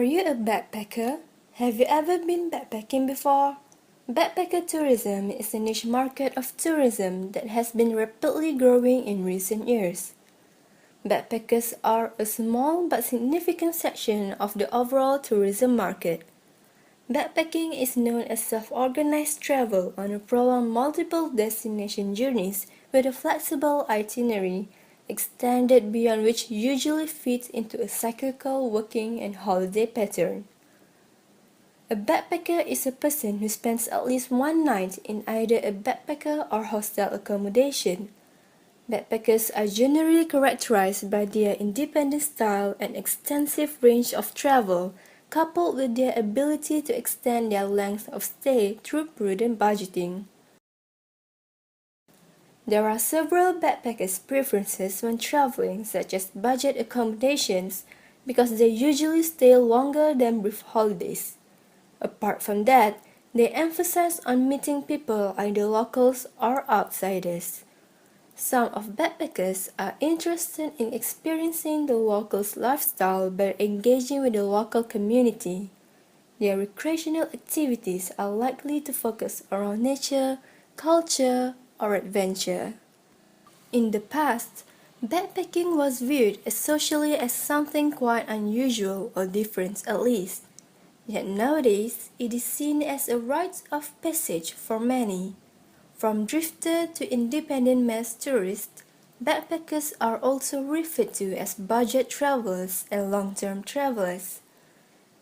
Are you a backpacker? Have you ever been backpacking before? Backpacker tourism is a niche market of tourism that has been rapidly growing in recent years. Backpackers are a small but significant section of the overall tourism market. Backpacking is known as self-organized travel on a prolonged multiple destination journeys with a flexible itinerary, extended beyond which usually fits into a cyclical working and holiday pattern. A backpacker is a person who spends at least one night in either a backpacker or hostel accommodation. Backpackers are generally characterized by their independent style and extensive range of travel, coupled with their ability to extend their length of stay through prudent budgeting. There are several backpackers' preferences when traveling, such as budget accommodations, because they usually stay longer than brief holidays. Apart from that, they emphasize on meeting people, either locals or outsiders. Some of backpackers are interested in experiencing the locals' lifestyle by engaging with the local community. Their recreational activities are likely to focus around nature, culture, or adventure. In the past, backpacking was viewed as socially as something quite unusual or different at least. Yet nowadays, it is seen as a rite of passage for many. From drifter to independent mass tourists, backpackers are also referred to as budget travelers and long-term travelers.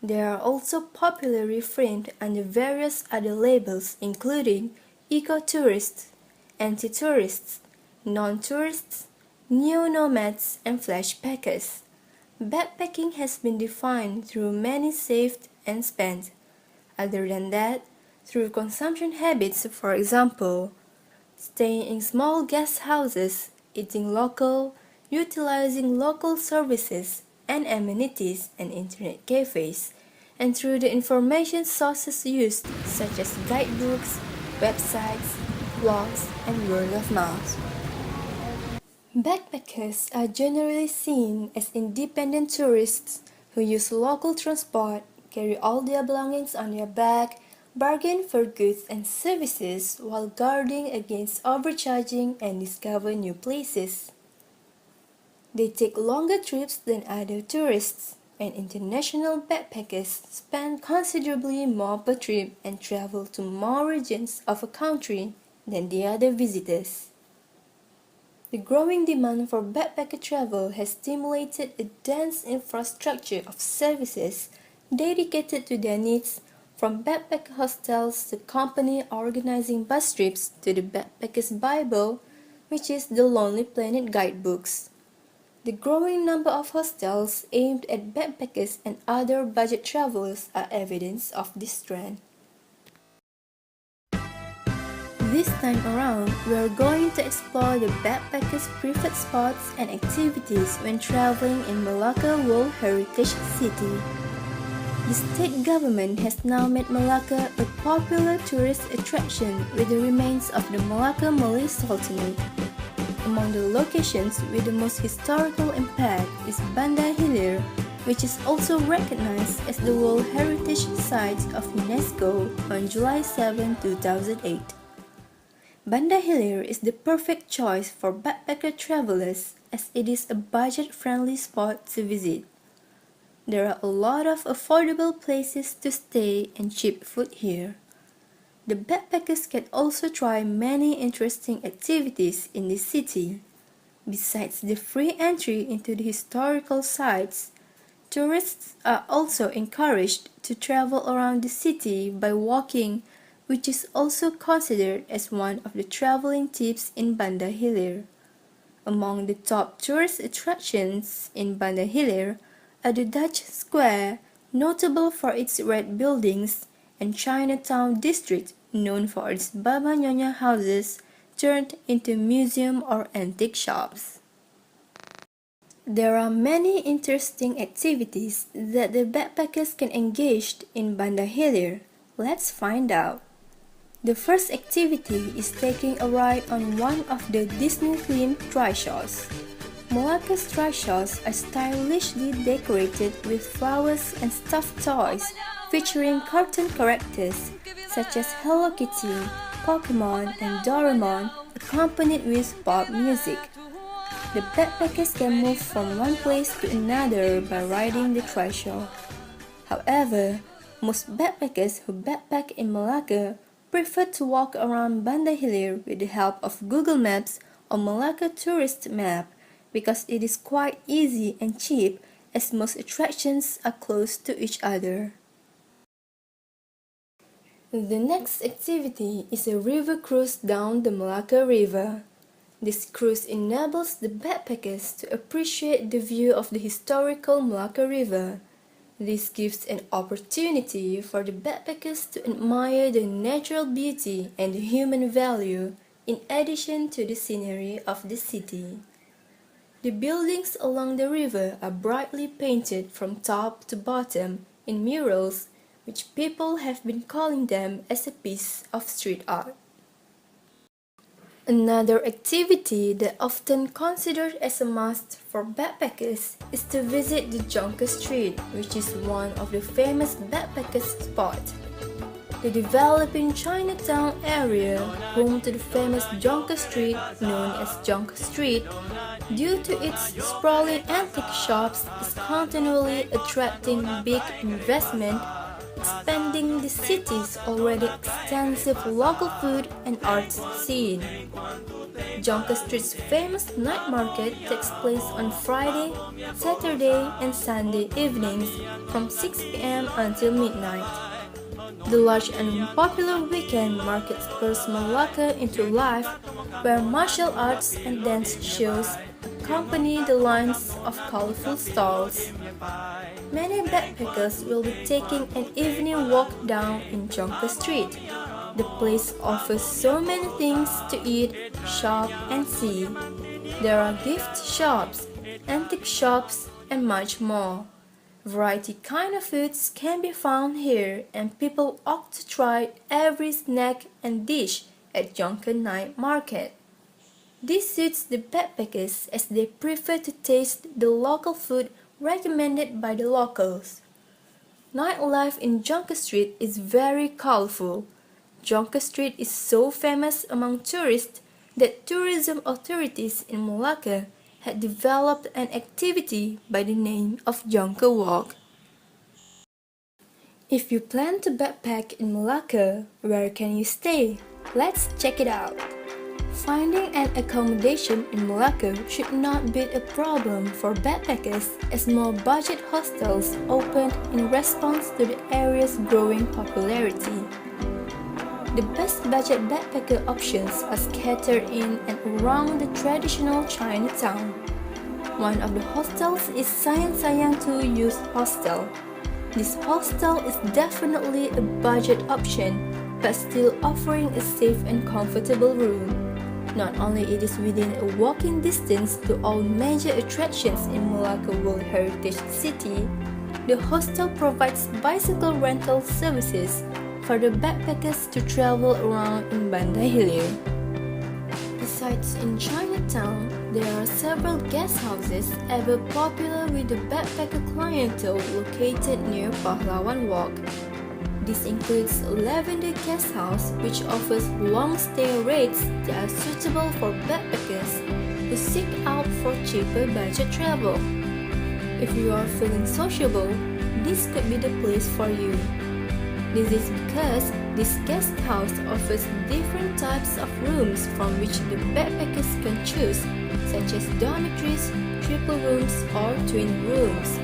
They are also popularly framed under various other labels including eco-tourists, anti-tourists, non-tourists, neo-nomads, and flashpackers. Backpacking has been defined through money saved and spent. Other than that, through consumption habits, for example, staying in small guest houses, eating local, utilizing local services and amenities and internet cafes, and through the information sources used such as guidebooks, websites, blogs, and word of mouth. Backpackers are generally seen as independent tourists who use local transport, carry all their belongings on their back, bargain for goods and services while guarding against overcharging and discover new places. They take longer trips than other tourists, and international backpackers spend considerably more per trip and travel to more regions of a country than the other visitors. The growing demand for backpacker travel has stimulated a dense infrastructure of services dedicated to their needs, from backpacker hostels to company organizing bus trips to the Backpacker's Bible, which is the Lonely Planet guidebooks. The growing number of hostels aimed at backpackers and other budget travelers are evidence of this trend. This time around, we are going to explore the backpackers' preferred spots and activities when traveling in Melaka World Heritage City. The state government has now made Malacca a popular tourist attraction with the remains of the Malacca Malay Sultanate. Among the locations with the most historical impact is BANDA HILIR, which is also recognized as the World Heritage Site of UNESCO on July 7, 2008. BANDA HILIR is the perfect choice for backpacker travelers as it is a budget-friendly spot to visit. There are a lot of affordable places to stay and cheap food here. The backpackers can also try many interesting activities in the city. Besides the free entry into the historical sites, tourists are also encouraged to travel around the city by walking, which is also considered as one of the traveling tips in BANDA HILIR. Among the top tourist attractions in BANDA HILIR are the Dutch Square, notable for its red buildings, and Chinatown district, known for its Baba Nyonya houses turned into museum or antique shops. There are many interesting activities that the backpackers can engage in BANDA HILIR. Let's find out. The first activity is taking a ride on one of the Disney-themed rickshaws. Malacca's rickshaws are stylishly decorated with flowers and stuffed toys featuring cartoon characters such as Hello Kitty, Pokemon, and Doraemon, accompanied with pop music. The backpackers can move from one place to another by riding the rickshaw. However, most backpackers who backpack in Malacca prefer to walk around BANDA HILIR with the help of Google Maps or Malacca Tourist Map because it is quite easy and cheap as most attractions are close to each other. The next activity is a river cruise down the Malacca River. This cruise enables the backpackers to appreciate the view of the historical Malacca River. This gives an opportunity for the backpackers to admire the natural beauty and the human value in addition to the scenery of the city. The buildings along the river are brightly painted from top to bottom in murals, which people have been calling them as a piece of street art. Another activity that often considered as a must for backpackers is to visit the Jonker Street, which is one of the famous backpackers spots. The developing Chinatown area, home to the famous Jonker Street known as Jonker Street, due to its sprawling antique shops, is continually attracting big investment, expanding the city's already extensive local food and arts scene. Jonker Street's famous night market takes place on Friday, Saturday, and Sunday evenings from 6 p.m. until midnight. The large and popular weekend market spurs Malacca into life, where martial arts and dance shows accompany the lines of colorful stalls. Many backpackers will be taking an evening walk down in Jonker Street. The place offers so many things to eat, shop, and see. There are gift shops, antique shops, and much more. Variety kind of foods can be found here, and people opt to try every snack and dish at Jonker Night Market. This suits the backpackers as they prefer to taste the local food recommended by the locals. Nightlife in Jonker Street is very colorful. Jonker Street is so famous among tourists that tourism authorities in Malacca had developed an activity by the name of Jonker Walk. If you plan to backpack in Malacca, where can you stay? Let's check it out. Finding an accommodation in Malacca should not be a problem for backpackers as more budget hostels opened in response to the area's growing popularity. The best budget backpacker options are scattered in and around the traditional Chinatown. One of the hostels is Sayang 2 Youth Hostel. This hostel is definitely a budget option, but still offering a safe and comfortable room. Not only it is within a walking distance to all major attractions in Melaka World Heritage City, the hostel provides bicycle rental services for the backpackers to travel around in BANDA HILIR. Besides in Chinatown, there are several guest houses ever popular with the backpacker clientele located near Pahlawan Walk. This includes Lavender Guest House, which offers long stay rates that are suitable for backpackers who seek out for cheaper budget travel. If you are feeling sociable, this could be the place for you. This is because this guest house offers different types of rooms from which the backpackers can choose, such as dormitories, triple rooms, or twin rooms.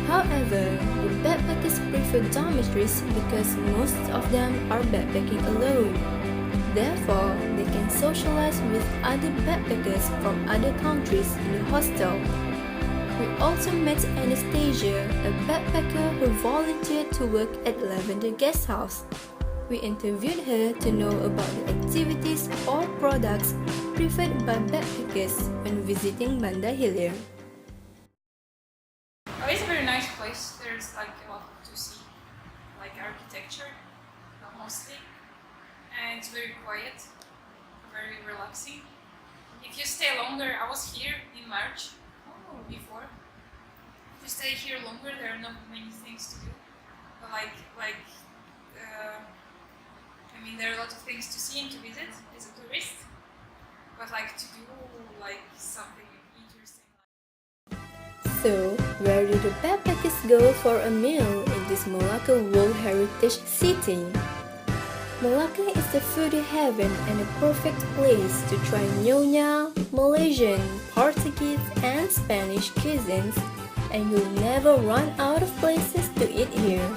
However, the backpackers prefer dormitories because most of them are backpacking alone. Therefore, they can socialize with other backpackers from other countries in the hostel. We also met Anastasia, a backpacker who volunteered to work at Lavender Guest House. We interviewed her to know about the activities or products preferred by backpackers when visiting BANDA HILIR. It's a very nice place. There's like a lot to see, like architecture, mostly, and it's very quiet, very relaxing. if you stay longer, I was here in March before. If you stay here longer, there are not many things to do. But I mean, there are a lot of things to see and to visit as a tourist. But like to do like something interesting. So, where do the backpackers go for a meal in this Melaka World Heritage City? Malacca is the foodie heaven and a perfect place to try Nyonya, Malaysian, Portuguese, and Spanish cuisines, and you'll never run out of places to eat here.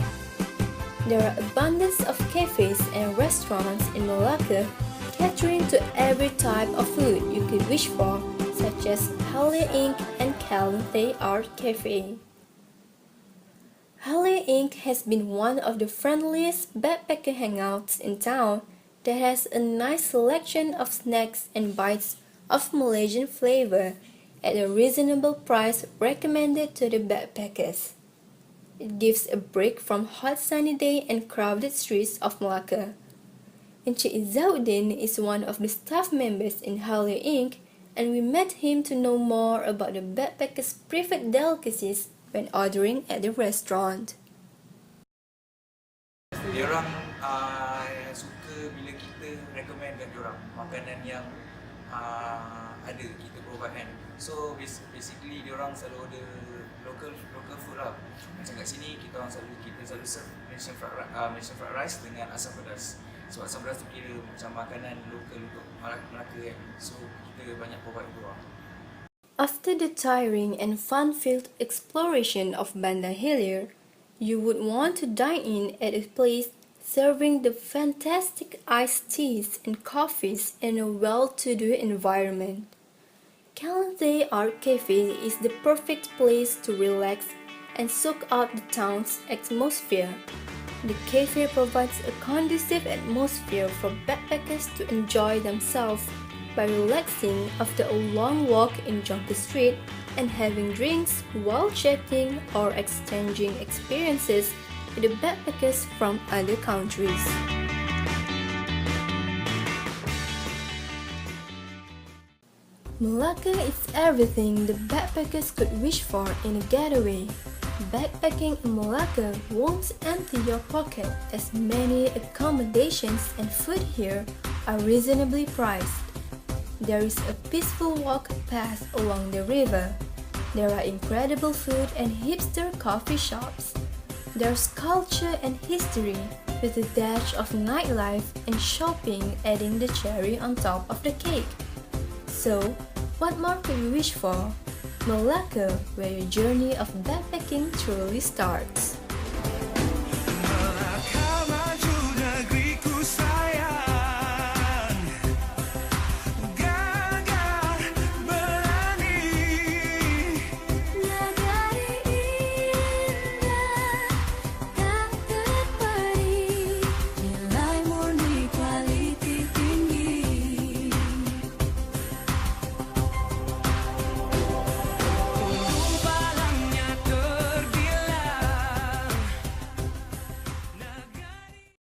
There are abundance of cafes and restaurants in Malacca, catering to every type of food you could wish for, such as HILIR Inc. and Calente Art Cafe. HILIR Inc. has been one of the friendliest backpacker hangouts in town that has a nice selection of snacks and bites of Malaysian flavor at a reasonable price recommended to the backpackers. It gives a break from hot sunny day and crowded streets of Malacca. Encik Izzaudin is one of the staff members in HILIR Inc. and we met him to know more about the backpackers' preferred delicacies when ordering at the restaurant. Diorang suka bila kita recommend kat diorang makanan yang ada kita provide kan. So basically diorang selalu order local food lah. Macam kat sini kita selalu serve Malaysian fried rice dengan asam pedas. So asam pedas tu kira macam makanan lokal untuk Malacca kan. So kita banyak provide diorang. After the tiring and fun-filled exploration of BANDA HILIR, you would want to dine in at a place serving the fantastic iced teas and coffees in a well-to-do environment. Calente Art Cafe is the perfect place to relax and soak up the town's atmosphere. The cafe provides a conducive atmosphere for backpackers to enjoy themselves by relaxing after a long walk in Jonker Street and having drinks while chatting or exchanging experiences with the backpackers from other countries. Malacca is everything the backpackers could wish for in a getaway. Backpacking in Malacca won't empty your pocket as many accommodations and food here are reasonably priced. There is a peaceful walk path along the river. There are incredible food and hipster coffee shops. There's culture and history with a dash of nightlife and shopping adding the cherry on top of the cake. So, what more could you wish for? Malacca, where your journey of backpacking truly starts.